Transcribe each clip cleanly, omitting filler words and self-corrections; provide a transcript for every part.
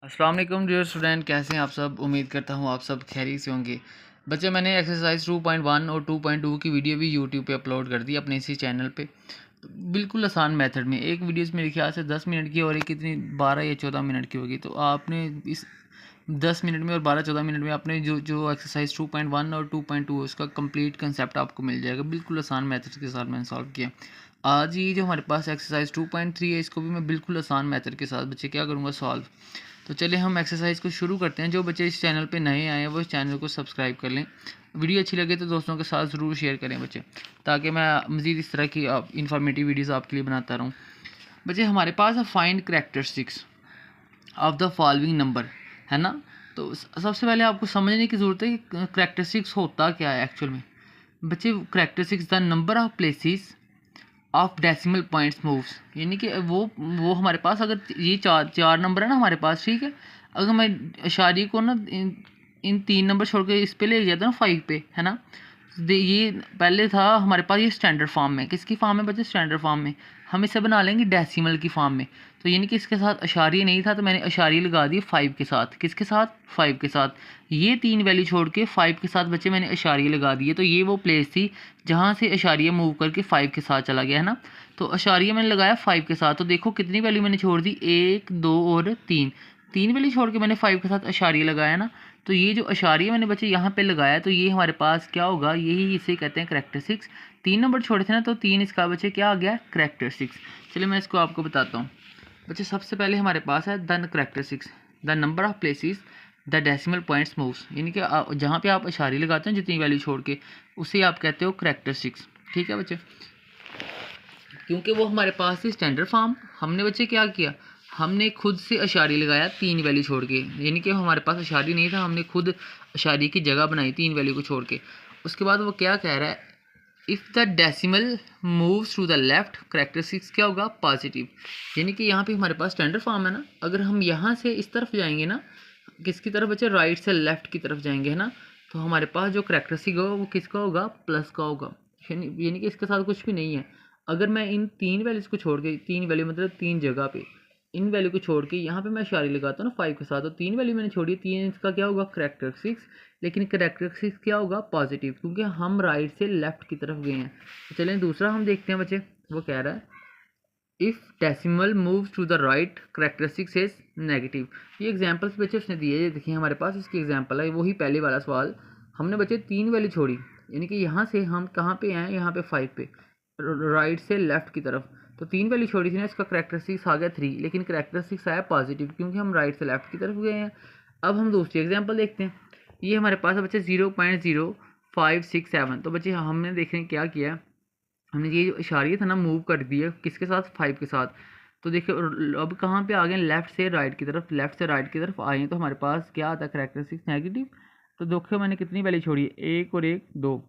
अस्सलाम वालेकुम dear student, कैसे हैं आप सब। उम्मीद करता हूँ आप सब खैरियत से होंगे। बच्चे, मैंने एक्सरसाइज 2.1 और 2.2 की वीडियो भी यूट्यूब पे अपलोड कर दी अपने इसी चैनल पे। तो बिल्कुल आसान मेथड में एक वीडियोस मेरे ख्याल से 10 मिनट की और एक कितनी 12 या 14 मिनट की होगी। तो आपने इस 10 मिनट में और 12-14 मिनट में आपने जो जो एक्सरसाइज 2.1 और 2.2 उसका कंप्लीट कंसेप्ट आपको मिल जाएगा। बिल्कुल आसान मेथड के साथ मैंने सॉल्व किया। आज ये जो हमारे पास एक्सरसाइज 2.3 है, इसको भी मैं बिल्कुल आसान मेथड के साथ बच्चे क्या करूँगा, सॉल्व। तो चलिए हम एक्सरसाइज को शुरू करते हैं। जो बच्चे इस चैनल पे नए आए हैं वो इस चैनल को सब्सक्राइब कर लें। वीडियो अच्छी लगे तो दोस्तों के साथ ज़रूर शेयर करें बच्चे, ताकि मैं मज़ीद इस तरह की इंफॉर्मेटिव वीडियोस आपके लिए बनाता रहूँ। बच्चे, हमारे पास है find characteristics of the following number, है ना। तो सबसे पहले आपको समझने की ज़रूरत है कि करैक्टरिस्टिक्स होता क्या है एक्चुअल में। बच्चे, characteristics the number of places of decimal points moves, यानी कि वो हमारे पास अगर ये चार चार नंबर है ना हमारे पास, ठीक है। अगर मैं इशारे को ना इन 3 नंबर छोड़ के इस पे ले जाता हूँ 5 पे, है ना। ये पहले था हमारे पास, ये स्टैंडर्ड फॉर्म में, किसकी फॉर्म में बच्चे, स्टैंडर्ड फॉर्म में। हम इसे बना लेंगे डेसिमल की फॉर्म में। तो यानी कि इसके साथ अशारिया नहीं था, तो मैंने अशारिया लगा दिए 5 के साथ। किसके साथ, 5 के साथ। ये 3 वैल्यू छोड़ के 5 के साथ बच्चे मैंने अशारिया लगा दिए। तो ये वो प्लेस थी जहाँ से अशारिया मूव करके 5 के साथ चला गया, है ना। तो अशारिया मैंने लगाया 5 के साथ। तो देखो कितनी वैल्यू मैंने छोड़ दी, 1, 2 और 3। 3 वैल्यू छोड़ के मैंने 5 के साथ अशारिया लगाया ना। तो ये जो अशारिया मैंने बच्चे यहाँ पे लगाया, तो ये हमारे पास क्या होगा, यही इसे कहते हैं करैक्टरिस्टिक्स। 3 नंबर छोड़े थे ना, तो 3 इसका बच्चे क्या आ गया, करैक्टरिस्टिक्स। चलिए मैं इसको आपको बताता हूँ। बच्चे, सबसे पहले हमारे पास है the characteristics the number of places the decimal points moves, यानी कि जहाँ पे आप अशारी लगाते हैं जितनी वैल्यू छोड़ के, उसे आप कहते हो करैक्टरिस्टिक्स। ठीक है बच्चे, क्योंकि वो हमारे पास थी स्टैंडर्ड फॉर्म। हमने बच्चे क्या किया, हमने खुद से अशारी लगाया 3 वैल्यू छोड़ के, यानी कि हमारे पास अशारी नहीं था, हमने खुद अशारी की जगह बनाई 3 वैल्यू को छोड़ के। उसके बाद वो क्या कह रहा है, if the decimal moves to the left characteristics क्या होगा, पॉजिटिव। यानी कि यहाँ पे हमारे पास स्टैंडर्ड फॉर्म है ना, अगर हम यहाँ से इस तरफ जाएंगे ना, किसकी तरफ बच्चे, राइट से लेफ्ट की तरफ जाएंगे, है ना। तो हमारे पास जो करैक्टरिस्टिक होगा वो किसका होगा, प्लस का होगा। यानी कि इसके साथ कुछ भी नहीं है। अगर मैं इन 3 वैल्यूज को छोड़ के, 3 वैल्यू मतलब 3 जगह पे, इन वैल्यू को छोड़ के यहाँ पे मैं इशारे लगाता हूँ ना 5 के साथ, तो 3 वैल्यू मैंने छोड़ी, 3 इसका क्या होगा, करैक्टरिस्टिक्स। लेकिन करैक्टरिस्टिक्स क्या होगा, पॉजिटिव, क्योंकि हम राइट से लेफ्ट की तरफ गए हैं। तो चलें दूसरा हम देखते हैं बच्चे। वो कह रहा है if decimal moves to the right characteristics is negative. ये एग्जांपल्स बच्चे उसने दिए, ये देखिए हमारे पास इसकी एग्जांपल है, वही पहले वाला सवाल। हमने बच्चे 3 वैल्यू छोड़ी, यानी कि यहाँ से हम कहाँ पे आए, यहाँ पे 5 पे, राइट से लेफ्ट की तरफ। तो 3 वैल्यू छोड़ी थी ना, इसका करैक्टरिस्टिक्स आ गया 3, लेकिन करैक्टरिस्टिक्स आया पॉजिटिव, क्योंकि हम राइट से लेफ्ट की तरफ गए हैं। अब हम दूसरी एग्जाम्पल देखते हैं। ये हमारे पास है बच्चे 0.0567। तो बच्चे हमने देखें क्या किया, हमने ये जो इशारे था ना मूव कर दिया किसके साथ, 5 के साथ। तो देखिए अब कहाँ पे आ गए, लेफ्ट से राइट की तरफ, लेफ्ट से राइट की तरफ आए हैं। तो हमारे पास क्या आता है, करैक्टरिस्टिक्स नेगेटिव। तो देखो मैंने कितनी वैल्यू छोड़ी है, 1 और 1 2,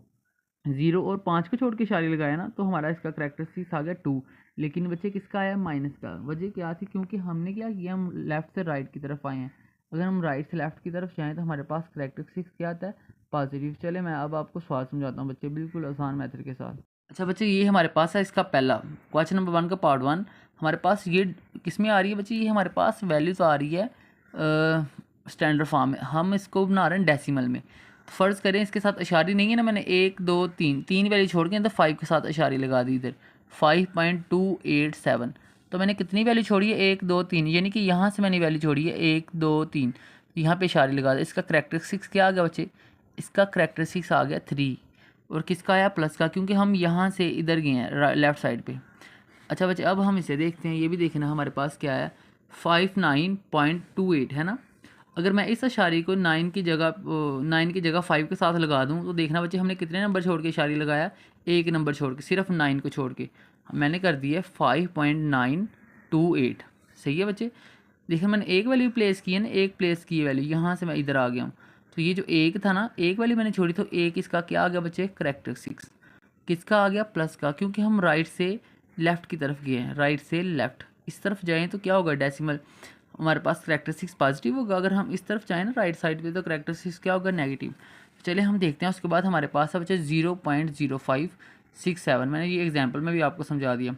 0 और 5 को छोड़ के इशारे लगाया ना, तो हमारा इसका करैक्टरिस्टिक्स आ गया 2। लेकिन बच्चे किसका आया, माइनस का। वजह क्या थी, क्योंकि हमने क्या किया, हम लेफ्ट से राइट की तरफ आए हैं। अगर हम राइट से लेफ्ट की तरफ जाएँ तो हमारे पास करैक्टरिस्टिक्स क्या आता है, पॉजिटिव। चले मैं अब आपको सवाल समझाता हूँ बच्चे, बिल्कुल आसान मेथड के साथ। अच्छा बच्चे, ये हमारे पास है इसका पहला क्वेश्चन नंबर 1 का पार्ट 1। हमारे पास ये किस में आ रही है बच्चे, ये हमारे पास वैल्यू तो आ रही है स्टैंडर्ड फॉर्म में। हम इसको बना रहे हैं डेसिमल में। तो फ़र्ज़ करें इसके साथ इशारी नहीं है ना, मैंने 1 2 3 वैल्यू छोड़ के तो 5 के साथ इशारी लगा दी इधर, 5.287। तो मैंने कितनी वैल्यू छोड़ी है, 1 2 3, यानी कि यहाँ से मैंने वैल्यू छोड़ी है 1 2 3, यहाँ पे इशारे लगा दिया। इसका करैक्टरिस्टिक्स क्या आ गया बच्चे, इसका करैक्टरिस्टिक्स आ गया 3। और किसका आया, प्लस का, क्योंकि हम यहाँ से इधर गए हैं लेफ़्ट साइड पे। अच्छा बच्चे, अब हम इसे देखते हैं, ये भी देखना हमारे पास क्या है, 59.28 है ना। अगर मैं इस अशारी को 9 की जगह 5 के साथ लगा दूँ, तो देखना बच्चे हमने कितने नंबर छोड़ के इशारी लगाया, 1 नंबर छोड़ के, सिर्फ 9 को छोड़ के मैंने कर दिया 5.928। सही है बच्चे। देखिए मैंने एक वैल्यू प्लेस की है ना, एक प्लेस की वैल्यू, यहाँ से मैं इधर आ गया हूँ। तो ये जो एक था ना, एक वैल्यू मैंने छोड़ी, तो एक इसका क्या आ गया बच्चे, करैक्टरिस्टिक्स। किसका आ गया, प्लस का, क्योंकि हम राइट से लेफ़्ट की तरफ गए हैं, राइट से लेफ़्ट। इस तरफ जाएँ तो क्या होगा, डेसिमल, हमारे पास करैक्टरिस्टिक्स पॉजिटिव होगा। अगर हम इस तरफ जाएँ ना राइट साइड पे, तो करैक्टरिस्टिक्स क्या होगा, नेगेटिव। चलिए हम देखते हैं। उसके बाद हमारे पास है बच्चे 0.0567। मैंने ये एग्जाम्पल में भी आपको समझा दिया।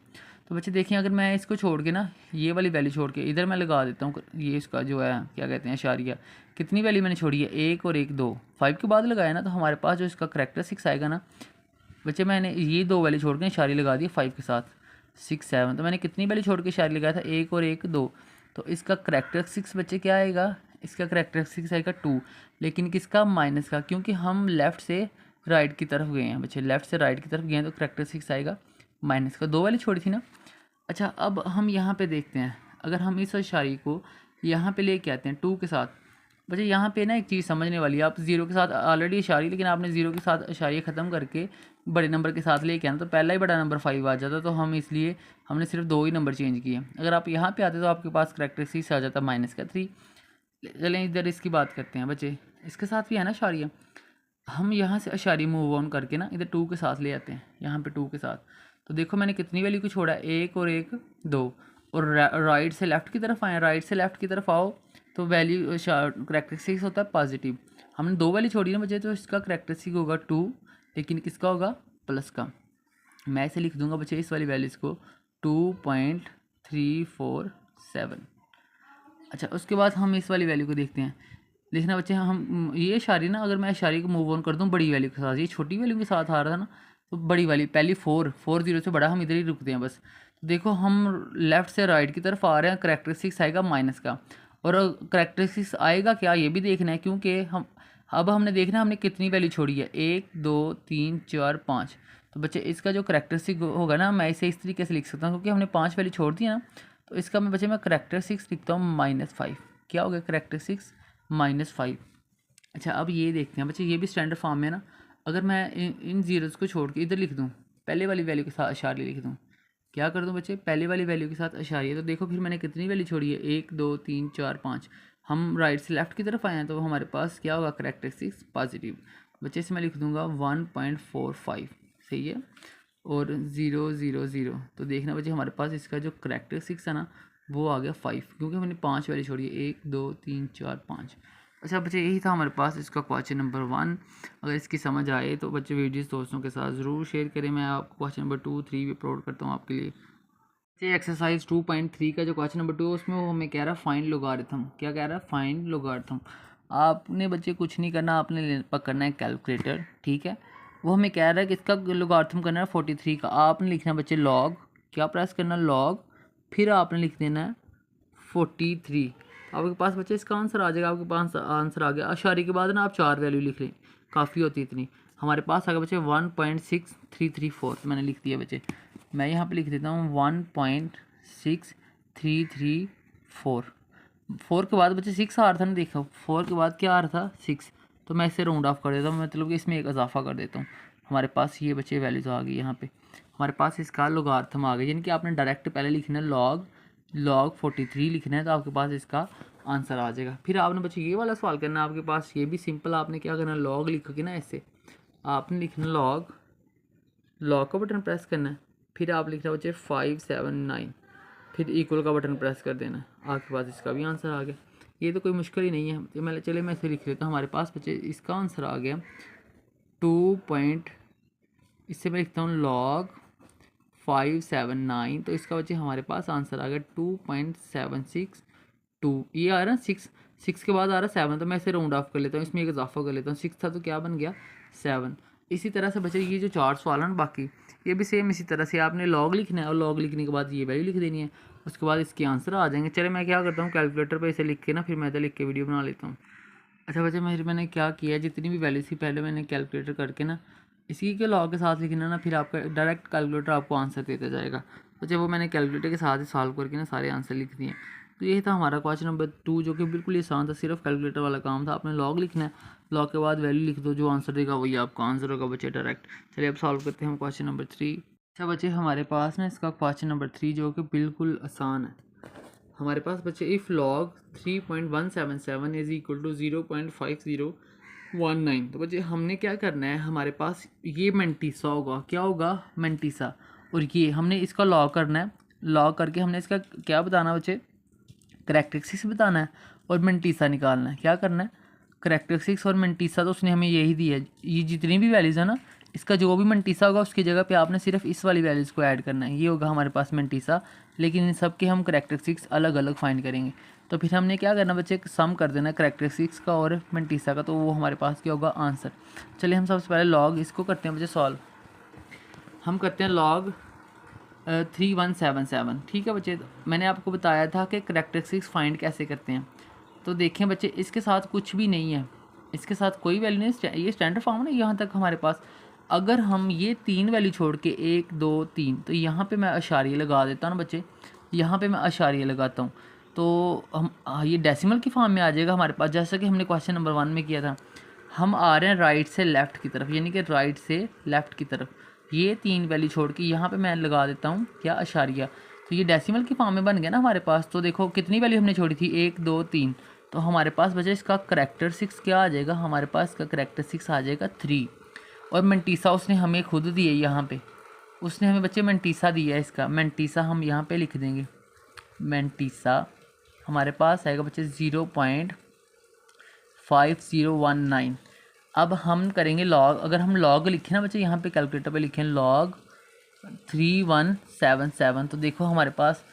तो बच्चे देखिए, अगर मैं इसको छोड़ के ना, ये वाली वैल्यू छोड़ के इधर मैं लगा देता हूँ, ये इसका जो है क्या कहते हैं इशारिया, कितनी वैल्यू मैंने छोड़ी है, 1 और 1 2, 5 के बाद लगाया ना, तो हमारे पास जो इसका करेक्टरिस्टिक्स आएगा ना बच्चे, मैंने ये 2 वैल्यू छोड़ के इशारी लगा दिया 5 के साथ, 6 7, तो मैंने कितनी वैल्यू छोड़ के इशारी लगाया था, 1 और 1 2, तो इसका करेक्टरिस्टिक्स बच्चे क्या आएगा, इसका करेक्टरिस्टिक्स आएगा 2, लेकिन किसका, माइनस का, क्योंकि हम लेफ़्ट से राइट की तरफ गए हैं बच्चे, लेफ़्ट से राइट की तरफ गए हैं, तो करेक्टरिस्टिक्स आएगा माइनस का। 2 वैल्यू छोड़ी थी ना। अच्छा, अब हम यहाँ पे देखते हैं, अगर हम इस इशारे को यहाँ पे लेके आते हैं 2 के साथ, बच्चे यहाँ पे ना एक चीज़ समझने वाली है, आप 0 के साथ ऑलरेडी इशारी, लेकिन आपने 0 के साथ इशारे ख़त्म करके बड़े नंबर के साथ लेके आना, तो पहला ही बड़ा नंबर 5 आ जाता, तो हम इसलिए हमने सिर्फ 2 ही नंबर चेंज किए। अगर आप यहाँ पे आते तो आपके पास करेक्टरिस्टिक्स आ जाता माइनस का 3। चलें इधर इसकी बात करते हैं बच्चे, इसके साथ भी है ना इशारिया, हम यहाँ से इशारी मूव ऑन करके ना इधर 2 के साथ ले आते हैं, यहाँ पे 2 के साथ, तो देखो मैंने कितनी वैल्यू को छोड़ा, 1 और 1 2, और राइट से लेफ़्ट की तरफ आए, राइट से लेफ़्ट की तरफ आओ तो वैल्यू करेक्टरिस्टिक्स होता है पॉजिटिव। हमने 2 वैल्यू छोड़ी ना बच्चे, तो इसका करेक्टरिस्टिक होगा 2, लेकिन किसका होगा, प्लस का। मैं इसे लिख दूंगा बच्चे, इस वाली वैल्यूज़ को 2.347। अच्छा, उसके बाद हम इस वाली वैल्यू को देखते हैं, देखना बच्चे, हम ये इशारे ना, अगर मैं इशारे को मूव ऑन कर दूँ बड़ी वैल्यू के साथ, ये छोटी वैल्यू के साथ आ रहा था ना, तो बड़ी वाली पहली 4 0 से बड़ा हम इधर ही रुकते हैं बस। तो देखो हम लेफ़्ट से राइट की तरफ आ रहे हैं, करेक्टरिस्टिक्स आएगा माइनस का, और करेक्टरिस्टिक्स आएगा क्या ये भी देखना है, क्योंकि हम अब हमने देखना है हमने कितनी वैल्यू छोड़ी है, 1 2 3 4 5। तो बच्चे इसका जो करेक्टरिस्टिक होगा ना, मैं इसे इस तरीके से लिख सकता हूँ, क्योंकि हमने 5 वैल्यू छोड़ दी है ना, तो इसका मैं बच्चे मैं करेक्टरिस्टिक्स लिखता हूँ -5। क्या हो गया, करेक्टरिस्टिक्स -5। अच्छा, अब ये देखते हैं बच्चे, ये भी स्टैंडर्ड फॉर्म में ना, अगर मैं इन जीरोज़ को छोड़ के इधर लिख दूँ, पहले वाली वैल्यू के साथ इशारे लिख दूँ, क्या कर दूँ बच्चे, पहले वाली वैल्यू के साथ इशारे, तो देखो फिर मैंने कितनी वैल्यू छोड़ी है, 1 2 3 4 5, हम राइट से लेफ़्ट की तरफ आए हैं, तो हमारे पास क्या होगा, करेक्टरिस्टिक्स पॉजिटिव। बच्चे से मैं लिख दूँगा 1.45, सही है, और 0 0 0, तो देखना बच्चे हमारे पास इसका जो करेक्टरिस्टिक्स है ना, वो आ गया 5, क्योंकि हमने 5 वैल्यू छोड़ी है, 1 2 3 4 5। अच्छा बच्चे, यही था हमारे पास इसका क्वेश्चन नंबर 1। अगर इसकी समझ आए तो बच्चे वीडियोस दोस्तों के साथ ज़रूर शेयर करें। मैं आपको क्वेश्चन नंबर 2 3 भी अपलोड करता हूँ आपके लिए। बच्चे एक्सरसाइज 2.3 का जो क्वेश्चन नंबर 2 है, उसमें वो हमें कह रहा है फाइंड लोगारिथम। क्या कह रहा है, फाइंड लोगारिथम। आपने बच्चे कुछ नहीं करना, आपने पकड़ना है कैलकुलेटर, ठीक है। वो हमें कह रहा है कि इसका लोगारिथम करना है 43 का। आपने लिखना है बच्चे लॉग, क्या प्रेस करना, लॉग, फिर आपने लिख देना है 43। आपके पास बच्चे इसका आंसर आ जाएगा। आपके पास आंसर आ गया। अशारी के बाद ना आप 4 वैल्यू लिख लें, काफ़ी होती इतनी। हमारे पास आ गया बच्चे 1.6334, तो मैंने लिख दिया बच्चे। मैं यहाँ पे लिख देता हूँ 1.6334। 4 के बाद बच्चे 6 आ रहा था ना, देखो 4 के बाद क्या आ रहा था, 6, तो मैं इसे राउंड ऑफ कर देता हूँ, मतलब कि इसमें एक इजाफा कर देता हूँ। हमारे पास ये बच्चे वैल्यूज़ आ गई। यहाँ पे हमारे पास इसका लोगारिथम आ गया, यानी कि आपने डायरेक्ट पहले लिखना है लॉग 43 लिखना है, तो आपके पास इसका आंसर आ जाएगा। फिर आपने बच्चे ये वाला सवाल करना है, आपके पास ये भी सिंपल। आपने क्या करना है, लॉग लिखोगे ना ऐसे, आपने लिखना लॉग का बटन प्रेस करना है, फिर आप लिखना बच्चे 579, फिर इक्वल का बटन प्रेस कर देना है, आपके पास इसका भी आंसर आ गया। ये तो कोई मुश्किल ही नहीं है। तो मैं चले मैं इसे लिख लेता हूँ। हमारे पास बच्चे इसका आंसर आ गया 2. इससे मैं लिखता हूँ लॉग 579, तो इसका बच्चे हमारे पास आंसर आ गया 2.762। ये आ रहा है 6 के बाद आ रहा है 7, तो मैं इसे राउंड ऑफ कर लेता हूँ, इसमें एक इजाफा कर लेता हूँ। 6 था तो क्या बन गया, 7। इसी तरह से बच्चे ये जो 4 सवाल हैं ना, बाकी ये भी सेम इसी तरह से आपने लॉग लिखना है, और लॉग लिखने के बाद ये वैल्यू लिख देनी है, उसके बाद इसके आंसर आ जाएंगे। चले मैं क्या करता हूँ, कैलकुलेटर पर इसे लिख के ना, फिर मैं इधर लिख के वीडियो बना लेता हूँ। अच्छा बच्चे, मैंने क्या किया, जितनी भी वैल्यू थी पहले मैंने कैलकुलेटर करके ना इसी के लॉग के साथ लिखना ना, फिर आपका डायरेक्ट कैलकुलेटर आपको आंसर देता जाएगा। तो जब वो मैंने कैलकुलेटर के साथ ही सॉल्व करके ना सारे आंसर लिख दिए। तो यही था हमारा क्वेश्चन नंबर 2, जो कि बिल्कुल आसान था, सिर्फ कैलकुलेटर वाला काम था। आपने लॉग लिखना है, लॉग के बाद वैल्यू लिख दो, जो आंसर देगा वही आपका आंसर होगा बच्चे डायरेक्ट। चलिए अब सॉल्व करते हैं हम क्वेश्चन नंबर 3। अच्छा बच्चे, हमारे पास ना इसका क्वेश्चन नंबर 3 जो कि बिल्कुल आसान है। हमारे पास बच्चे if log 3.177 is equal to 0.5019, तो बच्चे हमने क्या करना है, हमारे पास ये मेंटीसा होगा, क्या होगा, मेंटीसा, और ये हमने इसका लॉग करना है। लॉग करके हमने इसका क्या बताना बच्चे, करेक्टरिस्टिक्स बताना है और मेंटीसा निकालना है। क्या करना है, करेक्टरिस्टिक्स और मेंटीसा, तो उसने हमें यही दी है। ये जितनी भी वैल्यूज़ है ना, इसका जो भी मंटीसा होगा उसकी जगह पे आपने सिर्फ इस वाली वैल्यूज़ को ऐड करना है। ये होगा हमारे पास मंटीसा, लेकिन इन सब के हम करैक्टरिस्टिक्स अलग अलग फाइंड करेंगे। तो फिर हमने क्या करना बच्चे, सम कर देना करैक्टरिस्टिक्स का और मंटीसा का, तो वो हमारे पास क्या होगा आंसर। चलिए हम सबसे पहले लॉग इसको करते हैं बच्चे सॉल्व। हम करते हैं लॉग 3177। ठीक है बच्चे, मैंने आपको बताया था कि करैक्टरिस्टिक्स फाइंड कैसे करते हैं। तो देखें बच्चे, इसके साथ कुछ भी नहीं है, इसके साथ कोई वैल्यू नहीं, ये स्टैंडर्ड फॉर्म है यहाँ तक हमारे पास। अगर हम ये 3 वैल्यू छोड़ के 1 2 3, तो यहाँ पे मैं अशारिया लगा देता हूँ ना बच्चे, यहाँ पे मैं अशारिया लगाता हूँ, तो हम ये डेसिमल की फॉर्म में आ जाएगा हमारे पास, जैसा कि हमने क्वेश्चन नंबर 1 में किया था। हम आ रहे हैं राइट से लेफ़्ट की तरफ, यानी कि राइट से लेफ़्ट की तरफ। ये 3 वैल्यू छोड़ के यहाँ पे मैं लगा देता हूँ क्या, अशारिया। तो ये डेसिमल की फॉर्म में बन गया ना हमारे पास। तो देखो कितनी वैल्यू हमने छोड़ी थी, 1 2 3, तो हमारे पास बचा इसका करैक्टरिस्टिक्स क्या आ जाएगा, हमारे पास इसका करैक्टरिस्टिक्स आ जाएगा 3। और मंटीसा उसने हमें खुद दिए, यहाँ पे उसने हमें बच्चे मंटीसा दिया है। इसका मंटीसा हम यहाँ पे लिख देंगे, मंटीसा हमारे पास आएगा बच्चे 0.5019। अब हम करेंगे लॉग, अगर हम लॉग लिखें ना बच्चे, यहाँ पे कैलकुलेटर पे लिखें लॉग 3177, तो देखो हमारे पास,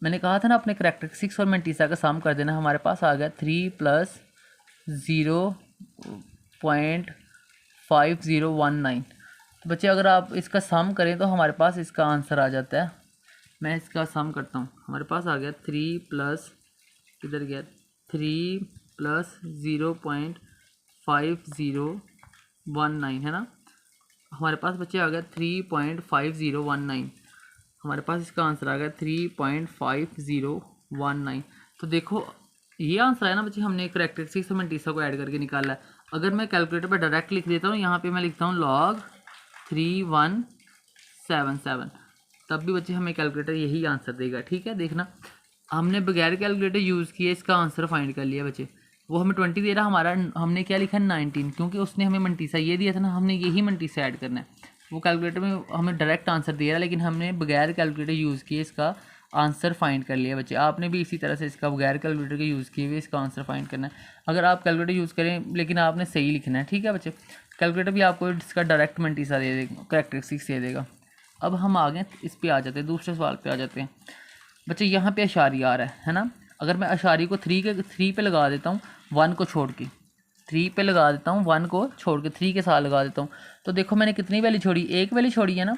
मैंने कहा था ना अपने करैक्टरिस्टिक्स और मंटीसा का सम कर देना, हमारे पास आ गया 3 + 0.5019। तो बच्चे अगर आप इसका सम करें तो हमारे पास इसका आंसर आ जाता है। मैं इसका सम करता हूँ, हमारे पास आ गया 3 + किधर गया, 3 + 0.5019 है ना। हमारे पास बच्चे आ गया 3.5019, हमारे पास इसका आंसर आ गया 3.5019। तो देखो ये आंसर है ना बच्चे, हमने करैक्टरिस्टिक्स और मंटीसा को ऐड करके निकाला है। अगर मैं कैलकुलेटर पर डायरेक्ट लिख देता हूँ, यहाँ पे मैं लिखता हूँ लॉग 3177, तब भी बच्चे हमें कैलकुलेटर यही आंसर देगा। ठीक है, देखना हमने बगैर कैलकुलेटर यूज़ किए इसका आंसर फाइंड कर लिया बच्चे। वो हमें 20 दे रहा, हमारा हमने क्या लिखा 19, क्योंकि उसने हमें मंटीसा ये दिया था ना, हमने यही मंटीसा ऐड करना है। वो कैलकुलेटर में हमें डायरेक्ट आंसर दे रहा है, लेकिन हमने बगैर कैलकुलेटर यूज़ किए इसका आंसर फाइंड कर लिया बच्चे। आपने भी इसी तरह से इसका बगैर कैलकुलेटर के यूज़ किए हुए इसका आंसर फाइंड करना है। अगर आप कैलकुलेटर यूज़ करें, लेकिन आपने सही लिखना है। ठीक है बच्चे, कैलकुलेटर भी आपको इसका डायरेक्ट मंटीसा दे देगा, करैक्टरिस्टिक्स दे देगा। अब हम आगे इस पर आ जाते हैं, दूसरे सवाल पे आ जाते हैं बच्चे। यहाँ पे अशारिया आ रहा है ना, अगर मैं अशारी को 3 पे लगा देता हूँ, 1 को छोड़ के 3 पे लगा देता हूँ, 1 को छोड़ के 3 के साथ लगा देता हूँ, तो देखो मैंने कितनी वैल्यू छोड़ी, 1 वैल्यू छोड़ी है ना,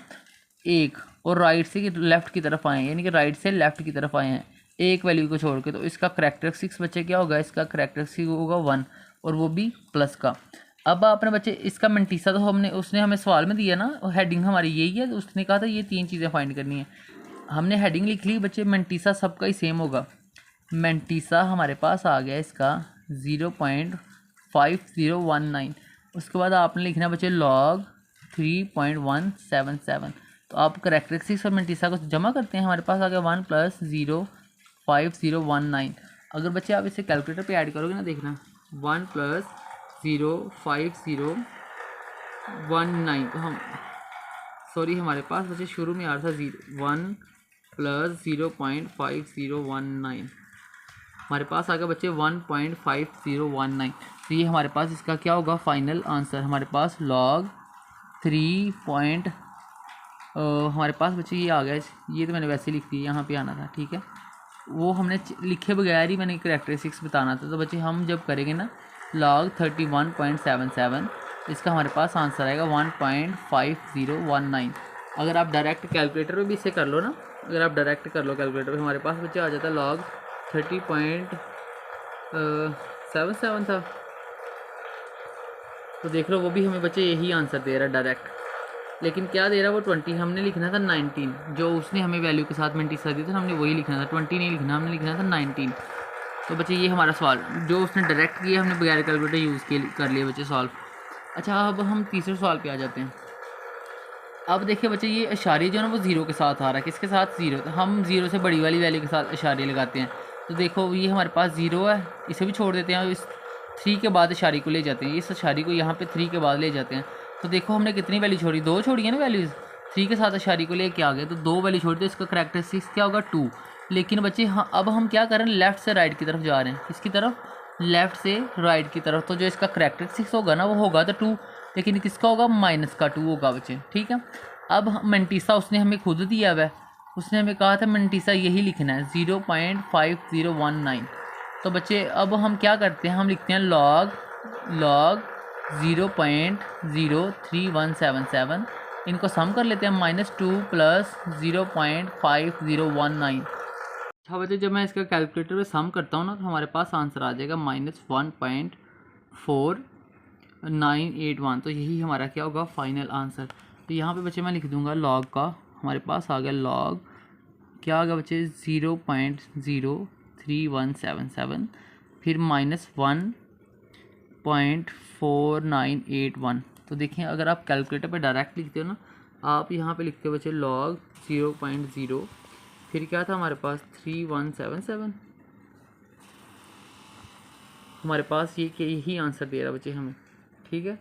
1, और राइट से लेफ़्ट की तरफ आए हैं, यानी कि राइट से लेफ़्ट की तरफ आए हैं 1 वैल्यू को छोड़ के। तो इसका करैक्टरिस्टिक्स बच्चे क्या होगा, इसका करैक्टरिस्टिक्स होगा 1, और वो भी प्लस का। अब आपने बच्चे इसका मंटीसा तो हमने, उसने हमें सवाल में दिया ना, हेडिंग हमारी यही है, तो उसने कहा था ये 3 चीज़ें फाइंड करनी है। हमने हेडिंग लिख ली बच्चे, मंटीसा सबका ही सेम होगा। मंटीसा हमारे पास आ गया इसका 0.5019। उसके बाद आपने लिखना बच्चे लॉग 3.177। तो आप करैक्टरिस्टिक्स और मंटीसा को जमा करते हैं, हमारे पास आ गया 1 + 0.5019। अगर बच्चे आप इसे कैलकुलेटर पे ऐड करोगे ना, देखना 1 + 0.5019, तो हम सॉरी हमारे पास बच्चे शुरू में आ रहा था 1 + 0.5019, हमारे पास आ गया बच्चे 1.5019। तो ये हमारे पास इसका क्या होगा फाइनल आंसर, हमारे पास लॉग 3 हमारे पास बच्चे ये आ गया। ये तो मैंने वैसे लिख दिया, यहाँ पे आना था। ठीक है, वो हमने लिखे बगैर ही मैंने करैक्टरिस्टिक्स बताना था। तो बच्चे हम जब करेंगे ना लॉग 31.77, इसका हमारे पास आंसर आएगा 1.5019। अगर आप डायरेक्ट कैलकुलेटर में भी इसे कर लो ना, अगर आप डायरेक्ट कर लो कैलकुलेटर में, हमारे पास बच्चे आ जाता है लॉग 30.77 था। तो देख लो वो भी हमें बच्चे यही आंसर दे रहा है डायरेक्ट, लेकिन क्या दे रहा है वो 20, हमने लिखना था 19, जो उसने हमें वैल्यू के साथ मंटीसा दी था, हमने वही लिखना था, 20 नहीं लिखना, हमने लिखना था 19। तो बच्चे ये हमारा सवाल जो उसने डायरेक्ट किया, हमने बगैर कैलकुलेटर यूज़ कर लिए बच्चे सॉल्व। अच्छा, अब हम तीसरे सवाल पे आ जाते हैं। अब देखिए बच्चे, ये इशारे जो है ना वो 0 के साथ आ रहा है, किसके साथ 0, तो हम 0 से बड़ी वाली वैल्यू के साथ इशारे लगाते हैं। तो देखो ये हमारे पास 0 है, इसे भी छोड़ देते हैं, इस 3 के बाद इशारे को ले जाते हैं, इस इशारे को यहाँ पे 3 के बाद ले जाते हैं। तो देखो हमने कितनी वैल्यू छोड़ी, 2 छोड़ी है ना वैल्यूज़, 3 के साथ इशारे को लेके आ गए, तो 2 वैल्यू छोड़ी, तो इसका करैक्टरिस्टिक्स क्या होगा 2। लेकिन बच्चे हाँ, अब हम क्या कर रहे हैं, लेफ़्ट से राइट की तरफ जा रहे हैं, किसकी तरफ, लेफ़्ट से राइट की तरफ। तो जो इसका करैक्टरिस्टिक्स होगा ना वो होगा तो 2, लेकिन किसका होगा, माइनस का 2 होगा बच्चे, ठीक है। अब मेंटीसा उसने हमें खुद दिया हुआ है, उसने हमें कहा था मेंटीसा यही लिखना है 0.5019। तो बच्चे अब हम क्या करते हैं, हम लिखते हैं लॉग 0.03177, इनको सम कर लेते हैं, -2 + 0.5019। अच्छा बच्चे जब मैं इसका कैलकुलेटर पे सम करता हूँ ना तो हमारे पास आंसर आ जाएगा -1.4981। तो यही हमारा क्या होगा, फाइनल आंसर। तो यहाँ पे बच्चे मैं लिख दूंगा लॉग का, हमारे पास आ गया लॉग क्या आ गया बच्चे 0.03177, फिर -1.4981। तो देखिए अगर आप कैलकुलेटर पे डायरेक्ट लिखते हो ना, आप यहाँ पे लिखते हो बच्चे लॉग 0.0, फिर क्या था हमारे पास 3177, हमारे पास ये कि यही आंसर दे रहा बच्चे हमें, ठीक है।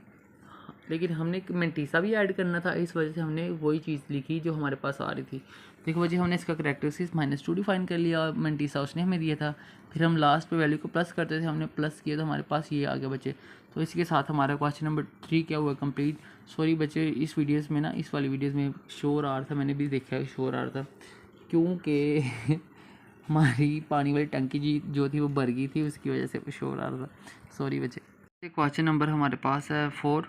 लेकिन हमने मेंटीसा भी ऐड करना था, इस वजह से हमने वही चीज़ लिखी जो हमारे पास आ रही थी। देखो बच्चे हमने इसका करैक्टरिस्टिक्स -2 डिफाइन कर लिया और मेंटीसा उसने हमें दिया था, फिर हम लास्ट पे वैल्यू को प्लस करते थे, हमने प्लस किया तो हमारे पास ये आ गया बच्चे। तो इसके साथ हमारा क्वेश्चन नंबर 3 क्या हुआ, कंप्लीट। सॉरी बच्चे इस वीडियोज़ में ना, इस वाली वीडियोज़ में शोर आ रहा था, मैंने भी देखा है शोर आ रहा था, क्योंकि हमारी पानी वाली टंकी जी जो थी वो भर गई थी, उसकी वजह से शोर आ रहा था, सॉरी बच्चे। क्वेश्चन नंबर हमारे पास है 4,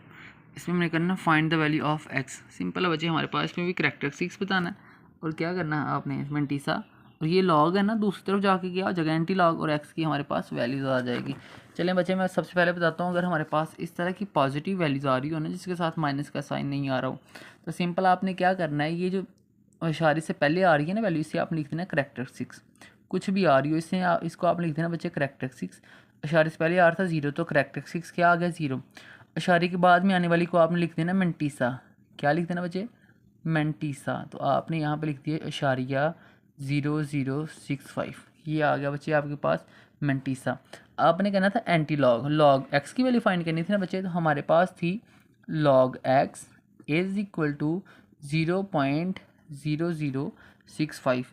इसमें हमने करना find the value of x. Simple है बच्चे, हमारे पास इसमें भी करैक्टरिस्टिक्स बताना है और क्या करना है आपने, मेंटीसा और ये लॉग है ना, दूसरी तरफ जाके क्या हो जाएगा, एंटी लॉग, और एक्स की हमारे पास वैल्यूज़ आ जाएगी। चलें बच्चे मैं सबसे पहले बताता हूँ, अगर हमारे पास इस तरह की पॉजिटिव वैल्यूज़ आ रही हो ना, जिसके साथ माइनस का साइन नहीं आ रहा हो, तो सिंपल आपने क्या करना है, ये जो इशारे से पहले आ रही है ना वैल्यू, इसे आप लिख देना करैक्टरिस्टिक्स। कुछ भी आ रही हो इससे इसको आप लिख देना बच्चे करैक्टरिस्टिक्स। इशारे से पहले आ रहा था 0, तो करैक्टरिस्टिक्स क्या आ गया 0। इशारे के बाद में आने वाली को आपने लिख देना मेंटीसा। क्या लिख देना बच्चे, मेंटीसा। तो आपने यहाँ पे लिख दिया इशारिया 0065, ये आ गया बच्चे आपके पास मेंटीसा। आपने कहना था एंटी लॉग, लॉग एक्स की वैल्यू फाइंड करनी थी ना बच्चे, तो हमारे पास थी log x is equal to 0.0065।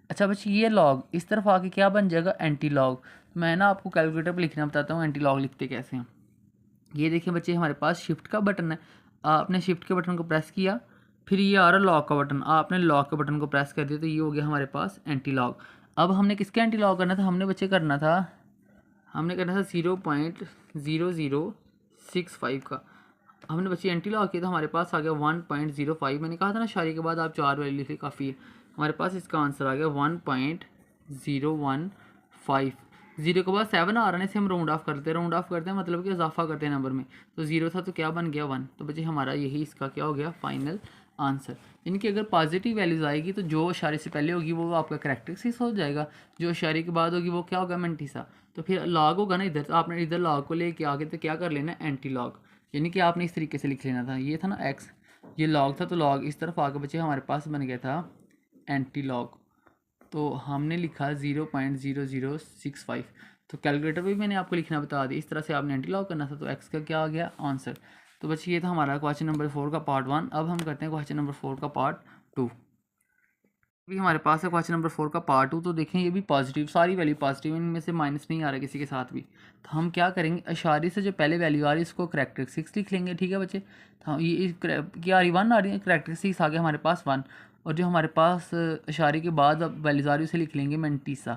अच्छा बच्चे ये लॉग इस तरफ आके क्या बन जाएगा, एंटी लॉग। मैं ना आपको कैलकुलेटर पर लिखना बताता हूँ एंटी लॉग लिखते कैसे हैं। ये देखिए बच्चे हमारे पास शिफ्ट का बटन है, आपने शिफ्ट के बटन को प्रेस किया, फिर ये आ रहा लॉक का बटन, आपने लॉक के बटन को प्रेस कर दिया, तो ये हो गया हमारे पास एंटी लॉक। अब हमने किसके एंटी लॉक करना था, हमने बच्चे करना था 0.0065 का। हमने बच्चे एंटी लॉक किया तो हमारे पास आ गया 1.05। मैंने कहा था ना शारी के बाद आप 4 वैल्यू लिखे काफ़ी है, हमारे पास इसका आंसर आ गया 1.015। 0 के बाद 7 आ रहा है, इसे हम राउंड ऑफ करते हैं मतलब कि इजाफा करते हैं नंबर में। तो 0 था तो क्या बन गया 1। तो बच्चे हमारा यही इसका क्या हो गया, फाइनल आंसर। इनकी अगर पॉजिटिव वैल्यूज़ आएगी तो जो इशारे से पहले होगी वो आपका करैक्टरिस्टिक्स हो जाएगा, जो इशारे के बाद होगी वो क्या होगा, मेंटीसा। तो फिर लॉग होगा ना इधर, तो आपने इधर लॉग को लेके आगे तो क्या कर लेना, एंटी लॉग, यानी कि आपने इस तरीके से लिख लेना था। ये था ना एक्स, ये लॉग था, तो लॉग इस तरफ आके बच्चे हमारे पास बन गया था एंटी लॉग। तो हमने लिखा 0.0065। तो कैलकुलेटर पे भी मैंने आपको लिखना बता दिया, इस तरह से आपने एंटी लॉग करना था। तो एक्स का क्या आ गया आंसर। तो बच्चे ये था हमारा क्वेश्चन नंबर 4 का पार्ट 1। अब हम करते हैं क्वेश्चन नंबर 4 का पार्ट 2। भी हमारे पास है क्वेश्चन नंबर 4 का पार्ट 2। तो देखें ये भी पॉजिटिव, सारी वैल्यू पॉजिटिव, इनमें से माइनस नहीं आ रहा किसी के साथ भी। तो हम क्या करेंगे, इशारे से जो पहले वैल्यू आ रही है इसको करैक्टरिस्टिक्स लिख लेंगे, ठीक है बच्चे। तो ये क्या आ रही 1 आ रही है, करैक्टरिस्टिक्स आ गया हमारे पास 1, और जो हमारे पास इशारे के बाद अब वैल्यूज़ आ रही है उसे लिख लेंगे मेंटीसा।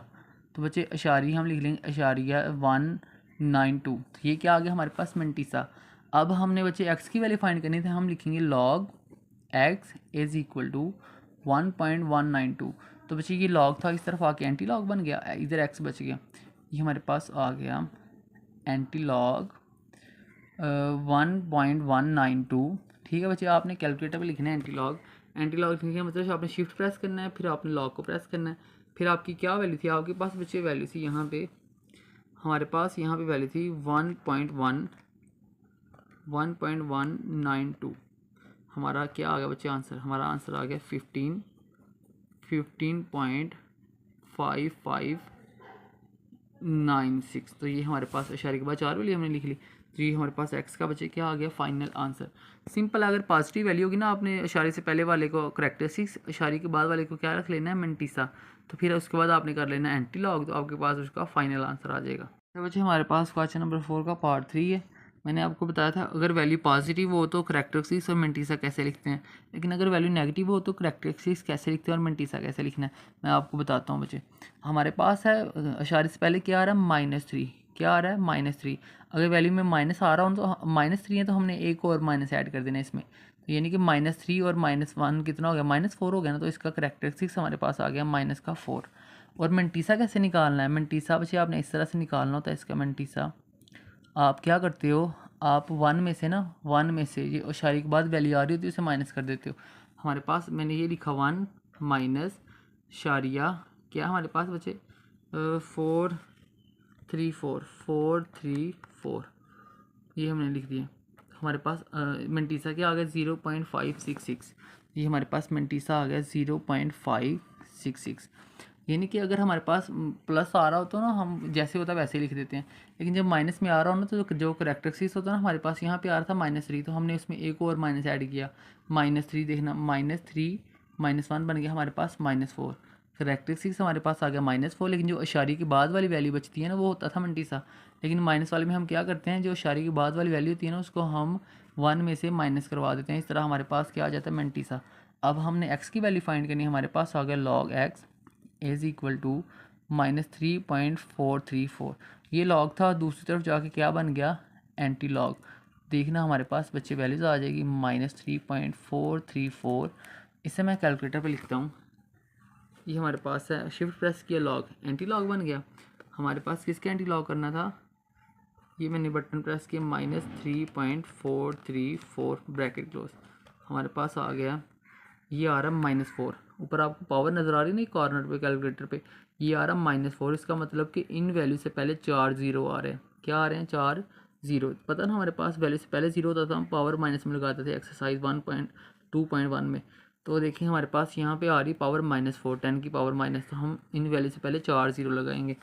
तो बच्चे इशारी हम लिख लेंगे इशारिया 192। तो ये क्या आ गया हमारे पास, मेंटीसा। अब हमने बच्चे एक्स की वैल्यू फाइंड करनी थी, हम लिखेंगे log x is equal to 1.192। तो बच्चे ये लॉग था, इस तरफ आके एंटी लॉग बन गया, इधर एक्स बच गया, ये हमारे पास आ गया एंटी लॉग 1.192। ठीक है बच्चे, आपने कैलकुलेटर पे लिखना है एंटी लॉग। एंटी लॉग लिखने का मतलब आपने शिफ्ट प्रेस करना है, फिर आपने लॉग को प्रेस करना है, फिर आपकी क्या वैल्यू थी, आपके पास बच्चे वैल्यू थी यहाँ पे, हमारे पास यहाँ पे वैल्यू थी 1.192। हमारा क्या आ गया बच्चे आंसर, हमारा आंसर आ गया 15.5596। तो ये हमारे पास इशारे के बाद 4 वैल्यू हमने लिख ली। तो ये हमारे पास एक्स का बच्चे क्या आ गया, फाइनल आंसर। सिंपल, अगर पॉजिटिव वैल्यू होगी ना, आपने इशारे से पहले वाले को करैक्टरिस्टिक्स, इशारे के बाद वाले को क्या रख लेना है, मेंटीसा। तो फिर उसके बाद आपने कर लेना एंटी लॉग, तो आपके पास उसका फाइनल आंसर आ जाएगा। तो बच्चे हमारे पास क्वेश्चन नंबर 4 का पार्ट 3 है। मैंने आपको बताया था अगर वैल्यू पॉजिटिव हो तो करैक्टरिस्टिक्स और मेंटिसा कैसे लिखते हैं, लेकिन अगर वैल्यू नेगेटिव हो तो करैक्टरिस्टिक्स कैसे लिखते हैं और मेंटिसा कैसे लिखना है मैं आपको बताता हूँ बच्चे। हमारे पास है अशारे से पहले क्या आ रहा है -3, क्या आ रहा है -3। अगर वैल्यू में माइनस आ रहा हो तो -3 है तो हमने एक और माइनस ऐड कर देना इसमें, तो यानी कि -3 और -1 कितना हो गया, -4 हो गया ना। तो इसका करैक्टरिस्टिक्स हमारे पास आ गया -4। और मेंटिसा कैसे निकालना है, मेंटिसा बच्चे आपने इस तरह से निकालना होता है इसका मेंटिसा। आप क्या करते हो, आप 1 में से ना 1 में से ये इशारे के बाद वैल्यू आ रही होती है उसे माइनस कर देते हो। हमारे पास मैंने ये लिखा 1 माइनस शारिया क्या हमारे पास बचे 434 ये हमने लिख दिया। हमारे पास मेंटिसा क्या आ गया 0.566, ये हमारे पास मेंटिसा आ गया 0.566। यानी कि अगर हमारे पास प्लस आ रहा हो तो ना हम जैसे होता है वैसे ही लिख देते हैं, लेकिन जब माइनस में आ रहा हो ना तो जो करैक्टरिस्टिक्स होता है ना हमारे पास यहाँ पे आ रहा था -3, तो हमने उसमें एक और माइनस ऐड किया -3। देखना -3 -1 बन गया हमारे पास -4। करैक्टरिस्टिक्स हमारे पास आ गया -4, लेकिन जो इशारे के बाद वाली वैल्यू बचती है ना वो होता था मेंटिसा। लेकिन माइनस वाले में हम क्या करते हैं, जो इशारे के बाद वाली वैल्यू होती है ना उसको हम 1 में से माइनस करवा देते हैं। इस तरह हमारे पास क्या आ जाता है मेंटिसा। अब हमने x की वैल्यू फाइंड करनी है, हमारे पास आ गया log x is equal to -3.434। ये लॉग था, दूसरी तरफ जाके क्या बन गया एंटी लॉग। देखना हमारे पास बच्चे वैल्यूज आ जाएगी -3.434। इसे मैं कैलकुलेटर पे लिखता हूँ। ये हमारे पास है, शिफ्ट प्रेस किया लॉग एंटी लॉग बन गया। हमारे पास किसके एंटी लॉग करना था, ये मैंने बटन प्रेस किया -3.434 ब्रैकेट क्लोज। हमारे पास आ गया, ये आ रहा -4। ऊपर आपको पावर नज़र आ रही नहीं कॉर्नर पे कैलकुलेटर पे, ये आ रहा -4। इसका मतलब कि इन वैल्यू से पहले 4 जीरो आ रहे हैं। क्या आ रहे हैं 4 जीरो। पता ना हमारे पास वैल्यू से पहले जीरो होता था, हम पावर माइनस में लगाते थे एक्सरसाइज 1.2.1 में। तो देखिए हमारे पास यहाँ पे आ रही पावर -4, 10 की पावर माइनस, तो हम इन वैल्यू से पहले 4 जीरो लगाएंगे।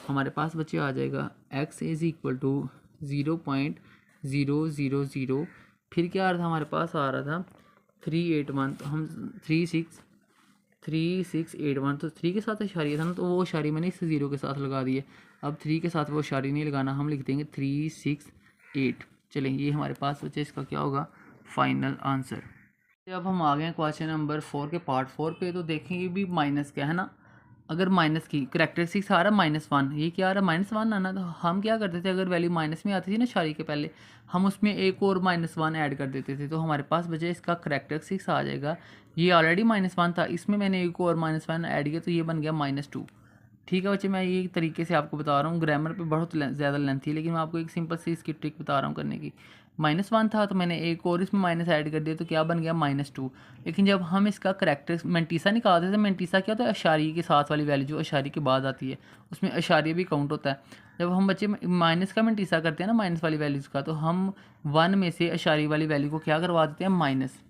हमारे पास बच्चे आ जाएगा x इज़ इक्वल टू 0.000। फिर क्या आ रहा था हमारे पास, आ रहा था 381, तो हम 3681, तो 3 के साथ इशारिया था ना, तो वो इशारी मैंने इस 0 के साथ लगा दिए। अब 3 के साथ वो इशारी नहीं लगाना, हम लिख देंगे 368। चलें ये हमारे पास बच्चे इसका क्या होगा फाइनल आंसर। अब हम आ गए हैं क्वेश्चन नंबर 4 के पार्ट 4 पे। तो देखेंगे भी माइनस क्या है ना, अगर माइनस की करैक्टरिस्टिक्स आ रहा है -1, ये क्या आ रहा है -1 आना, तो हम क्या करते थे अगर वैल्यू माइनस में आती थी ना इशारे के पहले, हम उसमें एक और -1 ऐड कर देते थे। तो हमारे पास बचे इसका करैक्टरिस्टिक्स आ जाएगा, ये ऑलरेडी -1 था, इसमें मैंने एक और -1 ऐड किया तो ये बन गया -2। ठीक है बच्चे, मैं ये तरीके से आपको बता रहा हूँ, ग्रामर पे बहुत ज़्यादा लेंथी है, लेकिन मैं आपको एक सिंपल सी इसकी ट्रिक बता रहा हूँ करने की। -1 था तो मैंने एक और इसमें माइनस ऐड कर दिया तो क्या बन गया -2। लेकिन जब हम इसका करेक्टर मेंटिसा निकालते थे, मेंटिसा क्या होता है अशारी के साथ वाली वैल्यू जो अशारी के बाद आती है, उसमें अशारी भी काउंट होता है। जब हम बच्चे माइनस का मेंटिसा करते हैं ना माइनस वाली वैल्यूज़ का, तो हम 1 में से अशारी वाली वैल्यू को क्या करवा देते हैं माइनस,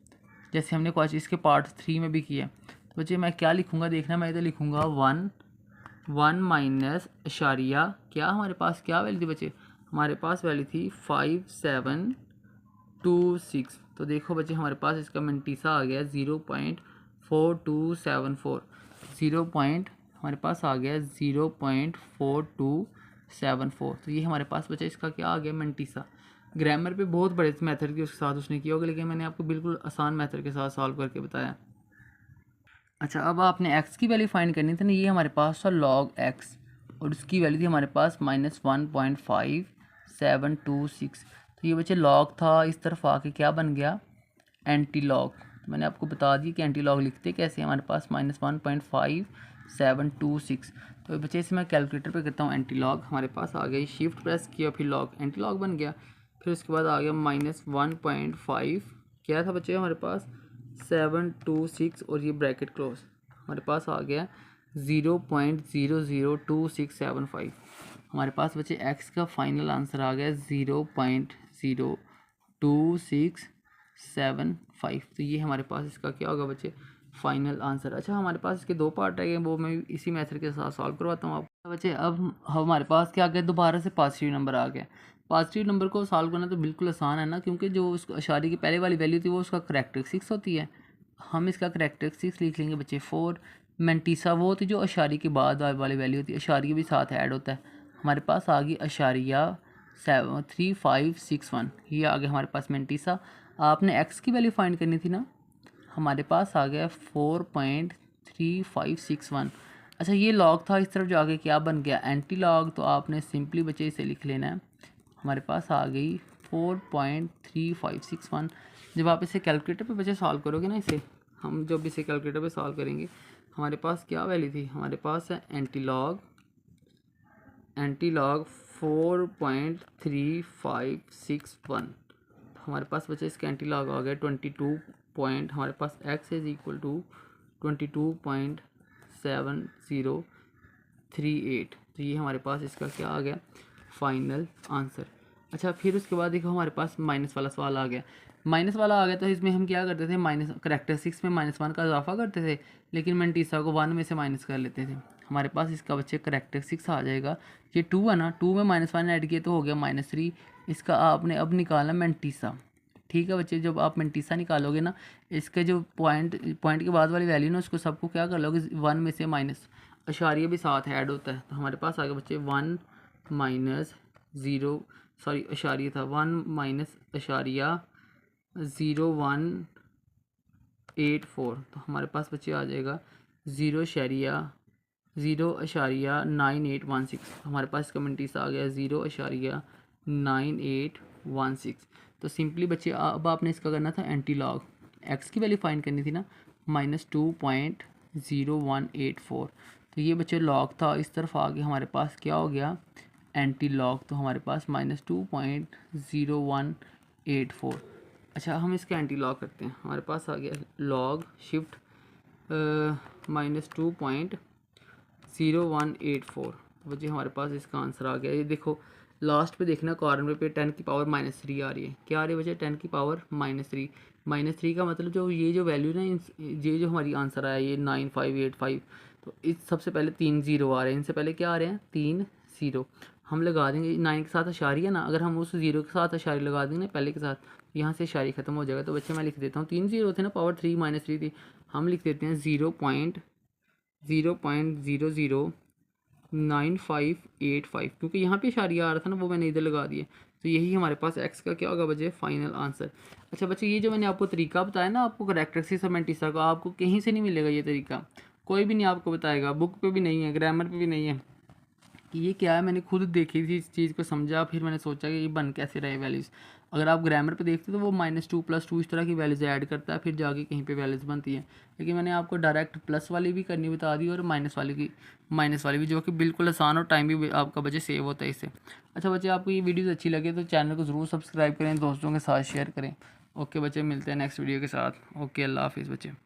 जैसे हमने क्वेश्चन इसके पार्ट 3 में भी किया। तो बच्चे मैं क्या लिखूँगा देखना, मैं इधर लिखूँगा 1 माइनस इशारिया क्या, हमारे पास क्या वैल्यू थी बच्चे, हमारे पास वैल्यू थी 5726। तो देखो बच्चे हमारे पास इसका मेंटिसा आ गया 0.4274, हमारे पास आ गया 0.4274। तो ये हमारे पास बच्चा इसका क्या आ गया मेंटिसा। ग्रामर पे बहुत बड़े मेथड के साथ उसने किया होगा, लेकिन मैंने आपको बिल्कुल आसान मेथड के साथ सॉल्व करके बताया। अच्छा, अब आपने x की वैल्यू फाइंड करनी थी ना, ये हमारे पास था log x और उसकी वैल्यू थी हमारे पास -1.5726। तो ये बच्चे log था, इस तरफ आके क्या बन गया एंटी लॉग। मैंने आपको बता दी कि एंटी लॉग लिखते कैसे, हमारे पास -1.5726। तो बच्चे इसे मैं कैलकुलेटर पे करता हूँ एंटी लॉग, हमारे पास आ गई शिफ्ट प्रेस किया फिर लॉग, एंटी लॉग बन गया। फिर उसके बाद आ गया -1.5 क्या था बच्चे हमारे पास 726 और ये ब्रैकेट क्लोज, हमारे पास आ गया 0.002675। हमारे पास बच्चे x का फाइनल आंसर आ गया 0.02675। तो ये हमारे पास इसका क्या होगा बच्चे फाइनल आंसर। अच्छा, हमारे पास इसके 2 पार्ट रह गए, वो मैं इसी मेथड के साथ सॉल्व करवाता हूँ आपको। बच्चे अब हमारे पास क्या आ गया, दोबारा से पॉजिटिव नंबर आ गया। पॉजिटिव नंबर को सॉल्व करना तो बिल्कुल आसान है ना, क्योंकि जो उसको अशारी की पहले वाली वैल्यू थी वो उसका करैक्टरिस्टिक्स होती है। हम इसका करैक्टरिस्टिक्स लिख लेंगे बच्चे 4। मेंटिसा वो होती जो अशारी के बाद वाली वैल्यू होती है, अशारी भी साथ ऐड होता है। हमारे पास आ गई अशारिया 3561, ये आ गया हमारे पास मेंटीसा। आपने x की वैल्यू फाइंड करनी थी ना, हमारे पास आ गया 4.3561। अच्छा ये लॉग था, इस तरफ जो आगे क्या बन गया एंटी लॉग, तो आपने सिंपली बच्चे इसे लिख लेना है। हमारे पास आ गई 4.3561। जब आप इसे कैलकुलेटर पे बच्चे सॉल्व करोगे ना, इसे हम जब इसे कैलकुलेटर पे सॉल्व करेंगे, हमारे पास क्या वैल्यू थी, हमारे पास है एंटी लॉग 4.3561। हमारे पास बच्चे इसका एंटी लॉग आ गया 22 पॉइंट, हमारे पास x इज इक्वल टू 22.7038। तो ये हमारे पास इसका क्या आ गया फाइनल आंसर। अच्छा फिर उसके बाद देखो हमारे पास माइनस वाला सवाल आ गया। माइनस वाला आ गया तो इसमें हम क्या करते थे, माइनस करेक्टरिस्टिक्स में -1 का इजाफा करते थे, लेकिन मेंटीसा को 1 में से माइनस कर लेते थे। हमारे पास इसका बच्चे करेक्टरिस्टिक्स आ जाएगा, ये 2 है ना, 2 में -1 ऐड किए तो हो गया -3। इसका आपने अब निकालना मेंटीसा। ठीक है बच्चे, जब आप मेंटीसा निकालोगे ना, इसके जो पॉइंट के बाद वाली वैल्यू ना, उसको सबको क्या कर लोगे 1 में से माइनस, अशारिया भी साथ ऐड होता है। तो हमारे पास आ गया बच्चे 1 माइनस 0, सॉरी अशारिया था, 1 माइनस अशारिया 0184। तो हमारे पास बच्चे आ जाएगा 0.9816। हमारे पास इसका मेंटीसा आ गया 0.9816। तो सिंपली बच्चे अब आपने इसका करना था एंटी लॉग, एक्स की वैल्यू फाइंड करनी थी ना, -2.0184। तो ये बच्चे लॉग था, इस तरफ आगे हमारे पास क्या हो गया एंटी लॉग, तो हमारे पास -2.0184। अच्छा हम इसका एंटी लॉग करते हैं, हमारे पास आ गया लॉग शिफ्ट -2.0184। बच्चे हमारे पास इसका आंसर आ गया। ये देखो लास्ट पे देखना कॉर्नर पे 10 की पावर -3 आ रही है, क्या आ रही है बच्चे 10 की पावर -3। -3 का मतलब जो ये जो वैल्यू ना, ये जो हमारी आंसर आया ये 9585, तो इस सबसे पहले 3 0 आ रहे हैं, इनसे पहले क्या आ रहे हैं 3 0। हम लगा देंगे 9 के साथ अशारिया ना, अगर हम उस 0 के साथ अशारी लगा देंगे पहले के साथ, यहाँ से अशारी खत्म हो जाएगा। तो बच्चे मैं लिख देता हूँ 3 0 थे ना, पावर 3 -3 थी, हम लिख देते हैं 0.009585, क्योंकि यहाँ पे इशारिया आ रहा था ना, वो मैंने इधर लगा दिए। तो यही हमारे पास x का क्या होगा बच्चे फाइनल आंसर। अच्छा बच्चे ये जो मैंने आपको तरीका बताया ना, आपको करेक्टरिस्टिक्स और मेंटीसा का, आपको कहीं से नहीं मिलेगा ये तरीका, कोई भी नहीं आपको बताएगा, बुक पे भी नहीं है, ग्रामर पे भी नहीं है कि ये क्या है। मैंने खुद देखी थी इस चीज़ को, समझा, फिर मैंने सोचा कि ये बन कैसे रहे वैल्यूज़। अगर आप ग्रामर पे देखते तो वो -2 +2 इस तरह की वैल्यूज़ ऐड करता है, फिर जाके कहीं पे वैल्यूज़ बनती है। लेकिन मैंने आपको डायरेक्ट प्लस वाली भी करनी बता दी और माइनस वाली भी, जो कि बिल्कुल आसान और टाइम भी आपका बच्चे सेव होता है इससे। अच्छा बच्चे आपको ये वीडियोज़ अच्छी लगे तो चैनल को ज़रूर सब्सक्राइब करें, दोस्तों के साथ शेयर करें। ओके बच्चे, मिलते हैं नेक्स्ट वीडियो के साथ। ओके, अल्लाह हाफिज़ बच्चे।